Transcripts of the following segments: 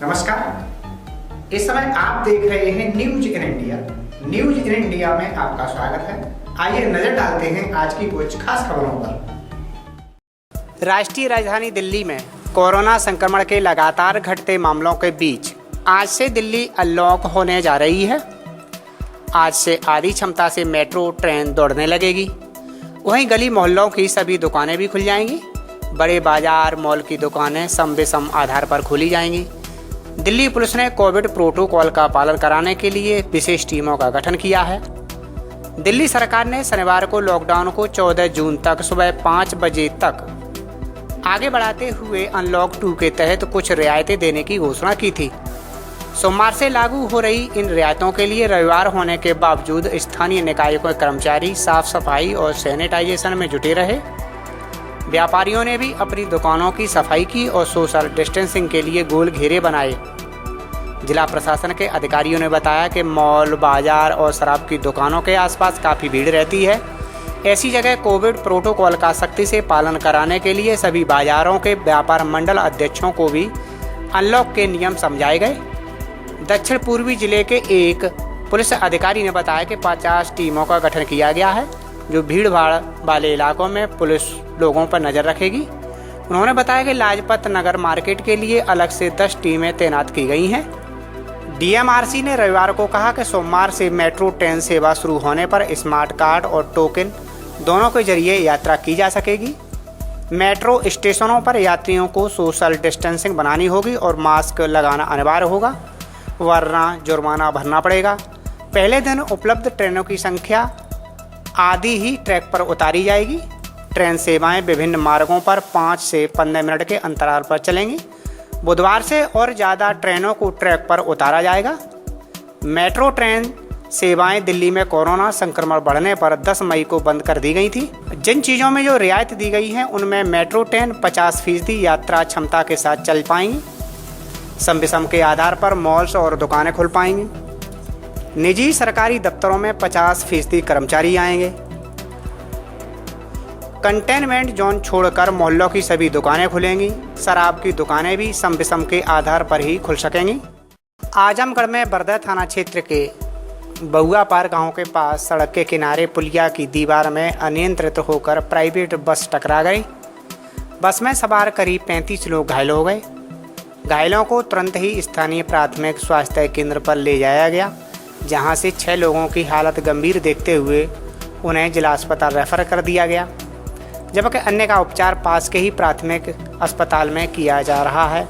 नमस्कार। इस समय आप देख रहे हैं news in India. News in India में आपका स्वागत है। आइए नजर डालते हैं आज की कुछ खास खबरों पर। राष्ट्रीय राजधानी दिल्ली में कोरोना संक्रमण के लगातार घटते मामलों के बीच आज से दिल्ली अनलॉक होने जा रही है। आज से आधी क्षमता से मेट्रो ट्रेन दौड़ने लगेगी। वहीं गली मोहल्लों की सभी दुकानें भी खुल जाएंगी। बड़े बाजार मॉल की दुकानें सम बेसम आधार पर खोली जाएंगी। दिल्ली पुलिस ने कोविड प्रोटोकॉल का पालन कराने के लिए विशेष टीमों का गठन किया है। दिल्ली सरकार ने शनिवार को लॉकडाउन को 14 जून तक सुबह 5 बजे तक आगे बढ़ाते हुए अनलॉक 2 के तहत कुछ रियायतें देने की घोषणा की थी। सोमवार से लागू हो रही इन रियायतों के लिए रविवार होने के बावजूद स्थानीय निकायों के कर्मचारी साफ सफाई और सैनिटाइजेशन में जुटे रहे। व्यापारियों ने भी अपनी दुकानों की सफाई की और सोशल डिस्टेंसिंग के लिए गोल घेरे बनाए। जिला प्रशासन के अधिकारियों ने बताया कि मॉल, बाजार और शराब की दुकानों के आसपास काफ़ी भीड़ रहती है। ऐसी जगह कोविड प्रोटोकॉल का सख्ती से पालन कराने के लिए सभी बाजारों के व्यापार मंडल अध्यक्षों को भी अनलॉक के नियम समझाए गए। दक्षिण पूर्वी जिले के एक पुलिस अधिकारी ने बताया कि 50 टीमों का गठन किया गया है जो भीड़ भाड़ वाले इलाकों में पुलिस लोगों पर नजर रखेगी। उन्होंने बताया कि लाजपत नगर मार्केट के लिए अलग से 10 टीमें तैनात की गई हैं। डीएमआरसी ने रविवार को कहा कि सोमवार से मेट्रो ट्रेन सेवा शुरू होने पर स्मार्ट कार्ड और टोकन दोनों के जरिए यात्रा की जा सकेगी। मेट्रो स्टेशनों पर यात्रियों को सोशल डिस्टेंसिंग बनानी होगी और मास्क लगाना अनिवार्य होगा, वरना जुर्माना भरना पड़ेगा। पहले दिन उपलब्ध ट्रेनों की संख्या आधी ही ट्रैक पर उतारी जाएगी। ट्रेन सेवाएं विभिन्न मार्गों पर 5 से 15 मिनट के अंतराल पर चलेंगी। बुधवार से और ज़्यादा ट्रेनों को ट्रैक पर उतारा जाएगा। मेट्रो ट्रेन सेवाएं दिल्ली में कोरोना संक्रमण बढ़ने पर 10 मई को बंद कर दी गई थी। जिन चीज़ों में जो रियायत दी गई है उनमें मेट्रो ट्रेन 50% यात्रा क्षमता के साथ चल पाएंगी। सम विषम के आधार पर मॉल्स और दुकानें खुल पाएंगी। निजी सरकारी दफ्तरों में 50% कर्मचारी आएंगे। कंटेनमेंट जोन छोड़कर मोहल्लों की सभी दुकानें खुलेंगी। शराब की दुकानें भी सम विषम के आधार पर ही खुल सकेंगी। आजमगढ़ में बरदा थाना क्षेत्र के बहुआ पार गांव के पास सड़क के किनारे पुलिया की दीवार में अनियंत्रित होकर प्राइवेट बस टकरा गई। बस में सवार करीब 35 लोग घायल हो गए। घायलों को तुरंत ही स्थानीय प्राथमिक स्वास्थ्य केंद्र पर ले जाया गया, जहां से 6 लोगों की हालत गंभीर देखते हुए उन्हें जिला अस्पताल रेफर कर दिया गया, जबकि अन्य का उपचार पास के ही प्राथमिक अस्पताल में किया जा रहा है।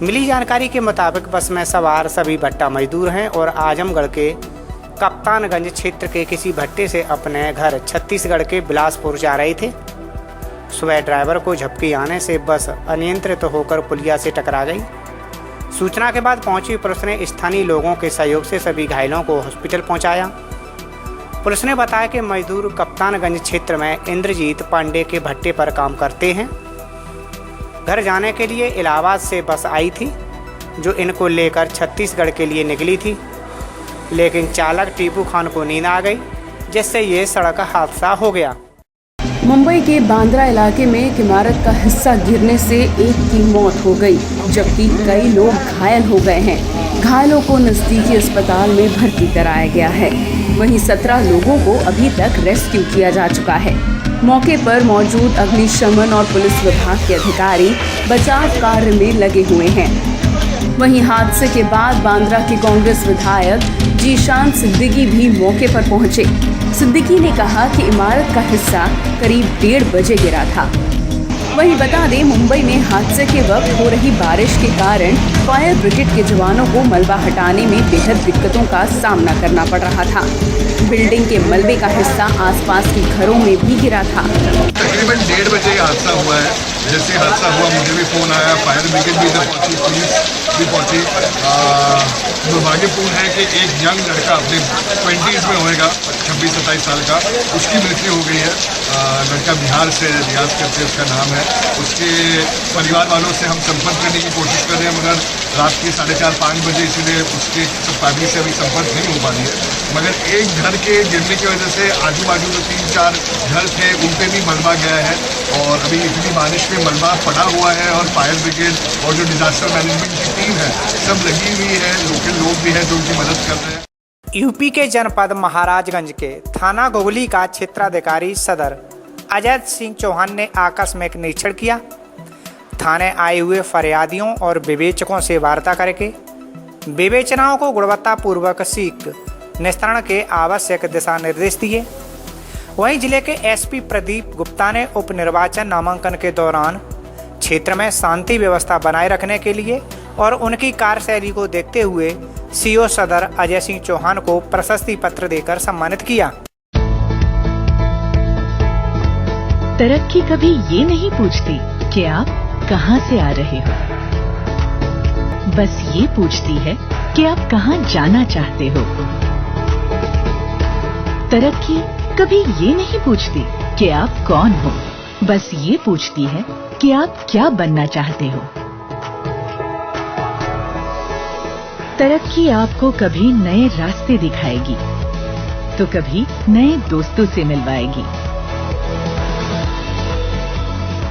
मिली जानकारी के मुताबिक बस में सवार सभी भट्टा मजदूर हैं और आजमगढ़ के कप्तानगंज क्षेत्र के किसी भट्टे से अपने घर छत्तीसगढ़ के बिलासपुर जा रहे थे। सुबह ड्राइवर को झपकी आने से बस अनियंत्रित होकर पुलिया से टकरा गई। सूचना के बाद पहुंची पुलिस ने स्थानीय लोगों के सहयोग से सभी घायलों को हॉस्पिटल पहुंचाया। पुलिस ने बताया कि मजदूर कप्तानगंज क्षेत्र में इंद्रजीत पांडे के भट्टे पर काम करते हैं। घर जाने के लिए इलाहाबाद से बस आई थी जो इनको लेकर छत्तीसगढ़ के लिए निकली थी, लेकिन चालक टीपू खान को नींद आ गई, जिससे ये सड़क हादसा हो गया। मुंबई के बांद्रा इलाके में एक इमारत का हिस्सा गिरने से एक की मौत हो गई, जबकि कई लोग घायल हो गए हैं। घायलों को नजदीकी अस्पताल में भर्ती कराया गया है। वहीं 17 लोगों को अभी तक रेस्क्यू किया जा चुका है। मौके पर मौजूद अग्निशमन और पुलिस विभाग के अधिकारी बचाव कार्य में लगे हुए हैं। वहीं हादसे के बाद बांद्रा के कांग्रेस विधायक जीशान सिद्दीकी भी मौके पर पहुंचे। सिद्दीकी ने कहा कि इमारत का हिस्सा करीब 1:30 बजे गिरा था। वहीं बता दें, मुंबई में हादसे के वक्त हो रही बारिश के कारण फायर ब्रिगेड के जवानों को मलबा हटाने में बेहद दिक्कतों का सामना करना पड़ रहा था। बिल्डिंग के मलबे का हिस्सा आसपास के घरों में भी गिरा था। तकरीबन 1:30 बजे हादसा हुआ है। जैसे हादसा हुआ मुझे भी फ़ोन आया, फायर ब्रिगेड भी इधर पहुंची, पुलिस भी पहुंची। दुर्भाग्यपूर्ण है कि एक यंग लड़का अपने 20s में होएगा, 26-27 साल का, उसकी मृत्यु हो गई है। लड़का बिहार से रियाज करते उसका नाम है। उसके परिवार वालों से हम संपर्क करने की कोशिश कर रहे हैं, मगर रात के 4:30-5 बजे, इसलिए उसके फैमिली से अभी संपर्क नहीं हो पा रही है। मगर एक घर के गिरने की वजह से आजू बाजू जो 3-4 घर थे उन पे भी मलबा गया है, और अभी इतनी बारिश में मलबा पड़ा हुआ है, और फायर ब्रिगेड और जो डिजास्टर मैनेजमेंट की टीम है सब लगी हुई है, लोकल लोग भी हैं जो उनकी मदद कर रहे हैं। यूपी के जनपद महाराजगंज के थाना गोगली का क्षेत्राधिकारी सदर अजय सिंह चौहान ने आकस्मिक निरीक्षण किया। थाने आए हुए फरियादियों और विवेचकों से वार्ता करके विवेचनाओं को गुणवत्तापूर्वक सीख निस्तारण के आवश्यक दिशा निर्देश दिए। वहीं जिले के एसपी प्रदीप गुप्ता ने उप निर्वाचन नामांकन के दौरान क्षेत्र में शांति व्यवस्था बनाए रखने के लिए और उनकी कार्यशैली को देखते हुए सीओ सदर अजय सिंह चौहान को प्रशस्ति पत्र देकर सम्मानित किया। तरक्की कभी ये नहीं पूछती कि आप कहां से आ रहे हो, बस ये पूछती है कि आप कहां जाना चाहते हो। तरक्की कभी ये नहीं पूछती कि आप कौन हो, बस ये पूछती है कि आप क्या बनना चाहते हो। तरक्की आपको कभी नए रास्ते दिखाएगी तो कभी नए दोस्तों से मिलवाएगी।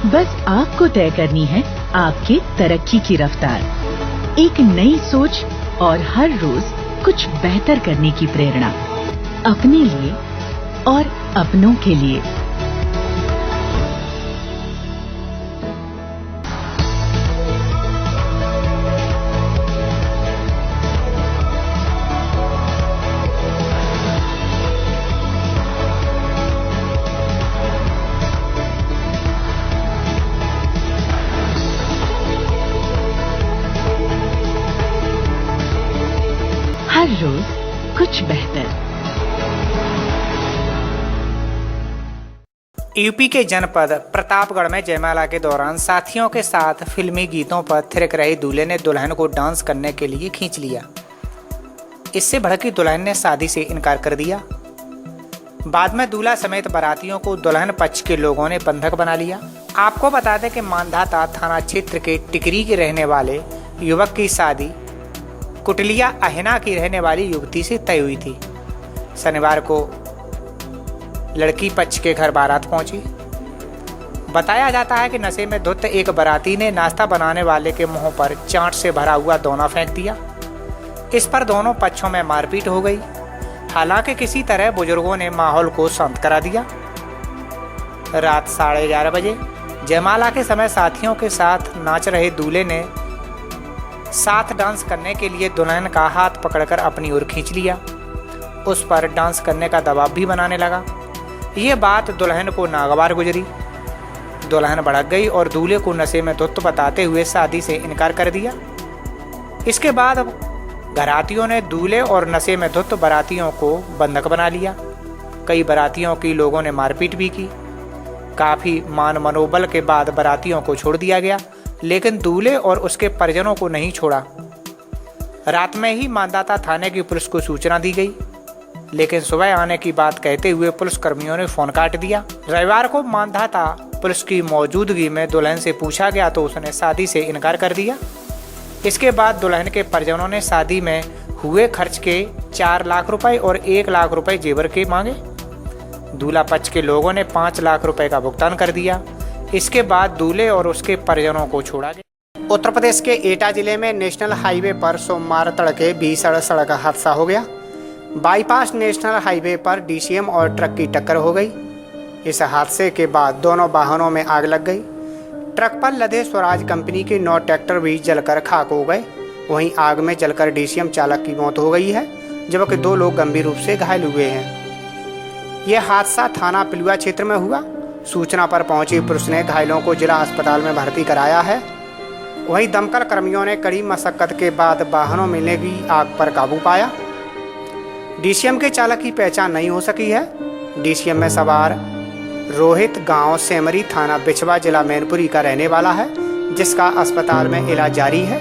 बस आपको तय करनी है आपके तरक्की की रफ्तार, एक नई सोच और हर रोज कुछ बेहतर करने की प्रेरणा, अपने लिए और अपनों के लिए। हर रोज कुछ बेहतर। यूपी के जनपद प्रतापगढ़ में जयमाला के दौरान साथियों के साथ फिल्मी गीतों पर थिरक रहे दूल्हे ने दुल्हन को डांस करने के लिए खींच लिया। इससे भड़की दुल्हन ने शादी से इनकार कर दिया। बाद में दूल्हा समेत बारातियों को दुल्हन पक्ष के लोगों ने बंधक बना लिया। आपको बता दें कि मानधाता थाना क्षेत्र के टिकरी के रहने वाले युवक की शादी कुटलिया अहिना की रहने वाली युवती से तय हुई थी। शनिवार को लड़की पक्ष के घर बारात पहुंची। बताया जाता है कि नशे में धुत एक बाराती ने नाश्ता बनाने वाले के मुंह पर चाट से भरा हुआ दोना फेंक दिया। इस पर दोनों पक्षों में मारपीट हो गई। हालांकि किसी तरह बुजुर्गों ने माहौल को शांत करा दिया। रात 11:30 बजे जयमाला के समय साथियों के साथ नाच रहे दूल्हे ने साथ डांस करने के लिए दुल्हन का हाथ पकड़कर अपनी ओर खींच लिया। उस पर डांस करने का दबाव भी बनाने लगा। ये बात दुल्हन को नागवार गुजरी। दुल्हन भड़क गई और दूल्हे को नशे में धुत बताते हुए शादी से इनकार कर दिया। इसके बाद घरातियों ने दूल्हे और नशे में धुत बारातियों को बंधक बना लिया। कई बारातियों की लोगों ने मारपीट भी की। काफी मान मनोबल के बाद बारातियों को छोड़ दिया गया, लेकिन दूल्हे और उसके परिजनों को नहीं छोड़ा। रात में ही मानदाता थाने की पुलिस को सूचना दी गई, लेकिन सुबह आने की बात कहते हुए पुलिस कर्मियों ने फोन काट दिया। रविवार को मानदाता पुलिस की मौजूदगी में दुल्हन से पूछा गया तो उसने शादी से इनकार कर दिया। इसके बाद दुल्हन के परिजनों ने शादी में हुए खर्च के 4 लाख रुपए और 1 लाख रुपए जेवर के मांगे। दूल्हा पक्ष के लोगों ने 5 लाख रुपए का भुगतान कर दिया। इसके बाद दूल्हे और उसके परिजनों को छोड़ा गया। उत्तर प्रदेश के एटा जिले में नेशनल हाईवे पर सोमवार तड़के भीषण सड़क हादसा हो गया। बाईपास नेशनल हाईवे पर डीसीएम और ट्रक की टक्कर हो गई। इस हादसे के बाद दोनों वाहनों में आग लग गई। ट्रक पर लदे स्वराज कंपनी के 9 ट्रैक्टर भी जलकर खाक हो गए। वहीं आग में जलकर डीसीएम चालक की मौत हो गई है, जबकि 2 लोग गंभीर रूप से घायल हुए हैं। यह हादसा थाना पिलुआ क्षेत्र में हुआ। सूचना पर पहुंची पुलिस ने घायलों को जिला अस्पताल में भर्ती कराया है। वहीं दमकल कर्मियों ने कड़ी मशक्कत के बाद वाहनों में लगी आग पर काबू पाया। डीसीएम के चालक की पहचान नहीं हो सकी है। डीसीएम में सवार रोहित गांव सेमरी थाना बिछवा जिला मैनपुरी का रहने वाला है, जिसका अस्पताल में इलाज जारी है।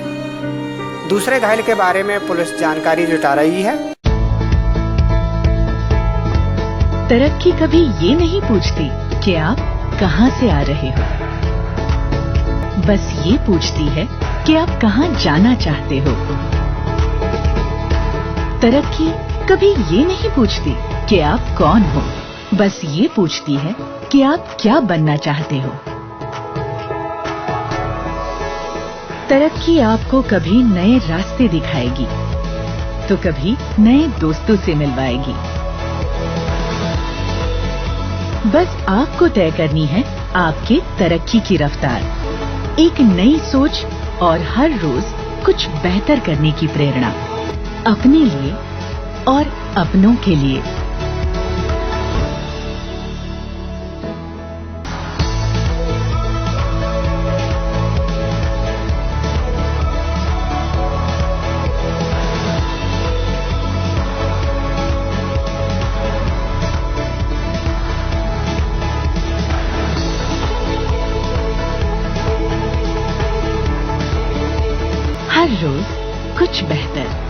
दूसरे घायल के बारे में पुलिस जानकारी जुटा रही है। तरक्की कभी ये नहीं पूछती कि आप कहां से आ रहे हो, बस ये पूछती है कि आप कहां जाना चाहते हो। तरक्की कभी ये नहीं पूछती कि आप कौन हो, बस ये पूछती है कि आप क्या बनना चाहते हो। तरक्की आपको कभी नए रास्ते दिखाएगी तो कभी नए दोस्तों से मिलवाएगी। बस आपको तय करनी है आपके तरक्की की रफ्तार, एक नई सोच और हर रोज कुछ बेहतर करने की प्रेरणा, अपने लिए और अपनों के लिए। हर रोज कुछ बेहतर।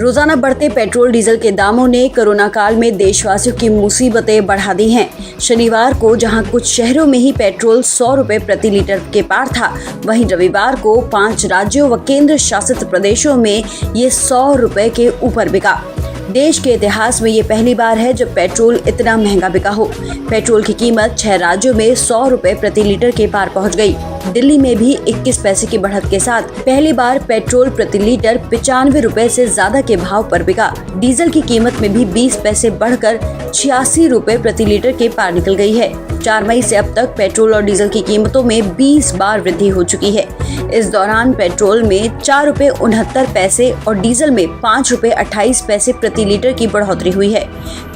रोजाना बढ़ते पेट्रोल डीजल के दामों ने कोरोना काल में देशवासियों की मुसीबतें बढ़ा दी हैं। शनिवार को जहां कुछ शहरों में ही पेट्रोल 100 रुपए प्रति लीटर के पार था, वहीं रविवार को 5 राज्यों व केंद्र शासित प्रदेशों में ये 100 रुपए के ऊपर बिका। देश के इतिहास में ये पहली बार है जब पेट्रोल इतना महंगा बिका हो। पेट्रोल की कीमत 6 राज्यों में 100 रुपए प्रति लीटर के पार पहुंच गई। दिल्ली में भी 21 पैसे की बढ़त के साथ पहली बार पेट्रोल प्रति लीटर 95 रुपए से ज्यादा के भाव पर बिका। डीजल की कीमत में भी 20 पैसे बढ़कर 86 रुपए प्रति लीटर के पार निकल गई है। 4 मई से अब तक पेट्रोल और डीजल की कीमतों में 20 बार वृद्धि हो चुकी है। इस दौरान पेट्रोल में 4 रुपए 69 पैसे और डीजल में 5 रुपए 28 पैसे प्रति लीटर की बढ़ोतरी हुई है।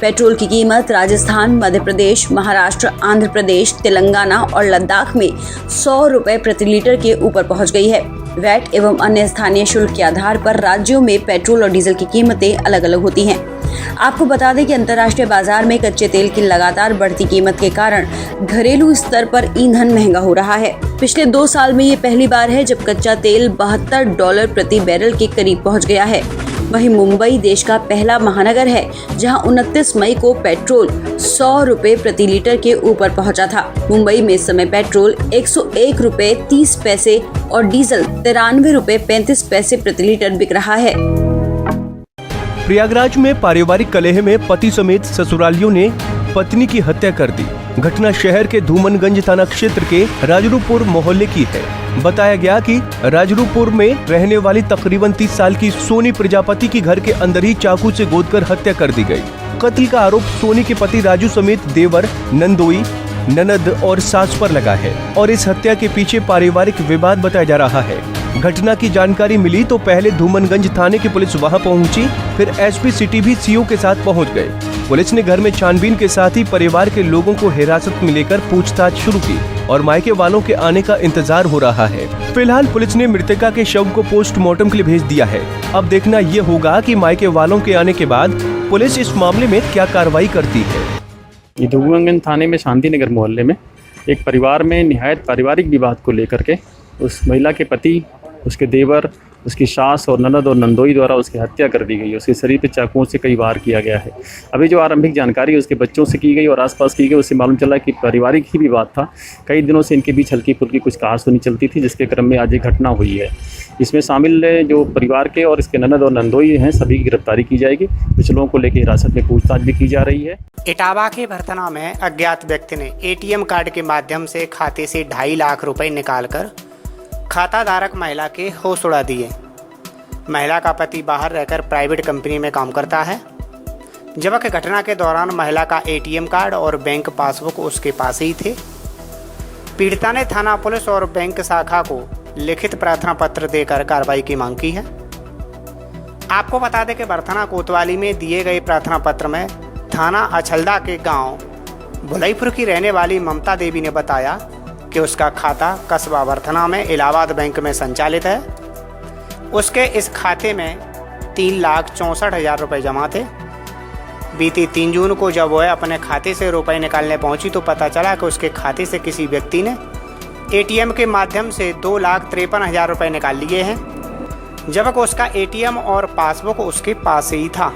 पेट्रोल की कीमत राजस्थान, मध्य प्रदेश, महाराष्ट्र, आंध्र प्रदेश, तेलंगाना और लद्दाख में 100 रुपए प्रति लीटर के ऊपर पहुंच गई है। वैट एवं अन्य स्थानीय शुल्क के आधार पर राज्यों में पेट्रोल और डीजल की कीमतें अलग अलग होती हैं। आपको बता दें कि अंतर्राष्ट्रीय बाजार में कच्चे तेल की लगातार बढ़ती कीमत के कारण घरेलू स्तर पर ईंधन महंगा हो रहा है। पिछले 2 साल में ये पहली बार है जब कच्चा तेल $72 प्रति बैरल के करीब पहुंच गया है। वहीं मुंबई देश का पहला महानगर है जहां 29 मई को पेट्रोल 100 रुपए प्रति लीटर के ऊपर पहुंचा था। मुंबई में इस समय पेट्रोल 101 रुपए 30 पैसे और डीजल 93 रुपए 35 पैसे प्रति लीटर बिक रहा है। प्रयागराज में पारिवारिक कलह में पति समेत ससुरालियों ने पत्नी की हत्या कर दी। घटना शहर के धूमनगंज थाना क्षेत्र के राजरूपुर मोहल्ले की है। बताया गया कि राजरूपुर में रहने वाली तकरीबन 30 साल की सोनी प्रजापति की घर के अंदर ही चाकू से गोदकर हत्या कर दी गई। कत्ल का आरोप सोनी के पति राजू समेत देवर, नंदोई, ननद और सास पर लगा है और इस हत्या के पीछे पारिवारिक विवाद बताया जा रहा है। घटना की जानकारी मिली तो पहले धूमनगंज थाने की पुलिस वहां पहुंची, फिर एसपी सिटी भी सीओ के साथ पहुंच गए। पुलिस ने घर में छानबीन के साथ ही परिवार के लोगों को हिरासत में लेकर पूछताछ शुरू की और मायके वालों के आने का इंतजार हो रहा है। फिलहाल पुलिस ने मृतका के शव को पोस्टमार्टम के लिए भेज दिया है। अब देखना ये होगा कि मायके वालों के आने के बाद पुलिस इस मामले में क्या कार्रवाई करती है। ये धूमनगंज थाने में शांतिनगर मोहल्ले में एक परिवार में निहायत पारिवारिक विवाद को लेकर के उस महिला के पति, उसके देवर, उसकी सास और ननद और नंदोई द्वारा उसकी हत्या कर दी गई। उसके शरीर पे चाकुओं से कई वार किया गया है। अभी जो आरंभिक जानकारी उसके बच्चों से की गई और आसपास की गई, उससे मालूम चला कि पारिवारिक ही विवाद था। कई दिनों से इनके बीच हल्की फुल्की कुछ कहासुनी चलती थी, जिसके क्रम में आज एक घटना हुई है। इसमें शामिल जो परिवार के और इसके ननद और नंदोई हैं, सभी की गिरफ्तारी की जाएगी। कुछ लोगों को लेकर हिरासत में पूछताछ भी की जा रही है। इटावा के भरथना में अज्ञात व्यक्ति ने एटीएम कार्ड के माध्यम से खाते से 2.5 लाख रुपए निकालकर खाता धारक महिला के होश उड़ा दिए। महिला का पति बाहर रहकर प्राइवेट कंपनी में काम करता है, जबकि घटना के दौरान महिला का एटीएम कार्ड और बैंक पासबुक उसके पास ही थे। पीड़िता ने थाना पुलिस और बैंक शाखा को लिखित प्रार्थना पत्र देकर कार्रवाई की मांग की है। आपको बता दें कि बरथना कोतवाली में दिए गए प्रार्थना पत्र में थाना अछलदा के गांव भुलईपुर की रहने वाली ममता देवी ने बताया कि उसका खाता कस्बा बरथना में इलाहाबाद बैंक में संचालित है। उसके इस खाते में 3,64,000 रुपये जमा थे। बीती 3 जून को जब वह अपने खाते से रुपए निकालने पहुंची तो पता चला कि उसके खाते से किसी व्यक्ति ने एटीएम के माध्यम से 2,53,000 रुपये निकाल लिए हैं, जबकि उसका एटीएम और पासबुक उसके पास ही था।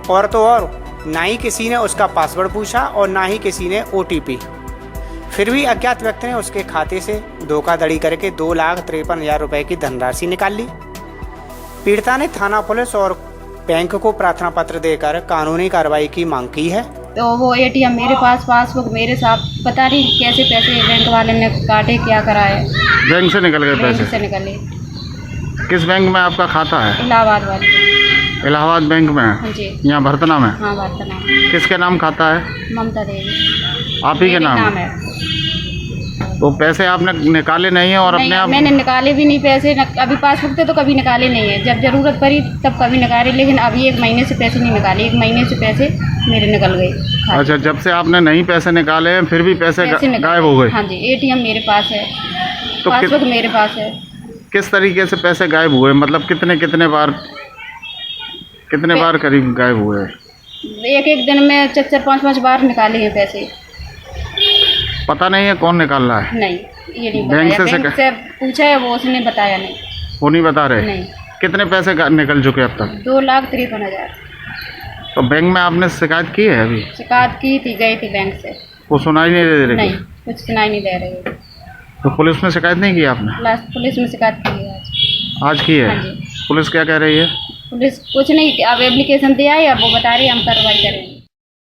और तो और ना ही किसी ने उसका पासवर्ड पूछा और ना ही किसी ने ओटीपी। फिर भी अज्ञात व्यक्ति ने उसके खाते से धोखाधड़ी करके 2,53,000 रुपए की धनराशि निकाल ली। पीड़िता ने थाना पुलिस और बैंक को प्रार्थना पत्र देकर कानूनी कार्रवाई की मांग की है। तो वो एटीएम मेरे पास, पासबुक मेरे साथ, पता नहीं कैसे पैसे बैंक वाले ने काटे, क्या कराए। बैंक से निकल गए पैसे? बैंक से निकले। किस बैंक में आपका खाता है? इलाहाबाद वाली। इलाहाबाद बैंक में? हाँ जी। यहाँ भरतना में? हाँ, भरतना। किसके नाम खाता है? ममता देवी। आप ही के नाम है। तो पैसे आपने निकाले नहीं है? और नहीं, अपने आप? मैंने निकाले भी नहीं पैसे, अभी पासबुक थे तो कभी निकाले नहीं है। जब जरूरत पड़ी तब कभी निकाले, लेकिन अभी 1 महीने से पैसे नहीं निकाले। 1 महीने से पैसे मेरे निकल गए। अच्छा, जब से आपने नहीं पैसे निकाले हैं फिर भी पैसे गायब हो गए? हाँ जी, एटीएम मेरे पास है, तो पासबुक मेरे पास है। किस तरीके से पैसे गायब हुए? मतलब कितने बार करीब गायब हुए? एक दिन में 4-5 बार निकाले हैं पैसे। पता नहीं है कौन निकाल रहा है? नहीं, ये नहीं बैंक बताया। बैंक से पूछा है, वो उसने बताया नहीं। वो नहीं बता रहे? नहीं। कितने पैसे निकल चुके अब तक? 2,53,000। तो बैंक में आपने शिकायत की है? अभी शिकायत की थी, गई थी बैंक से। वो सुनाई नहीं दे रही? नहीं, कुछ सुनाई नहीं दे रही। तो पुलिस में शिकायत नहीं की आपने? पुलिस में शिकायत की है आज। आज की है? हाँ जी। पुलिस क्या कह रही है? पुलिस कुछ नहीं, अब एप्लीकेशन दिया है, अब वो बता रही है हम कार्रवाई करेंगे।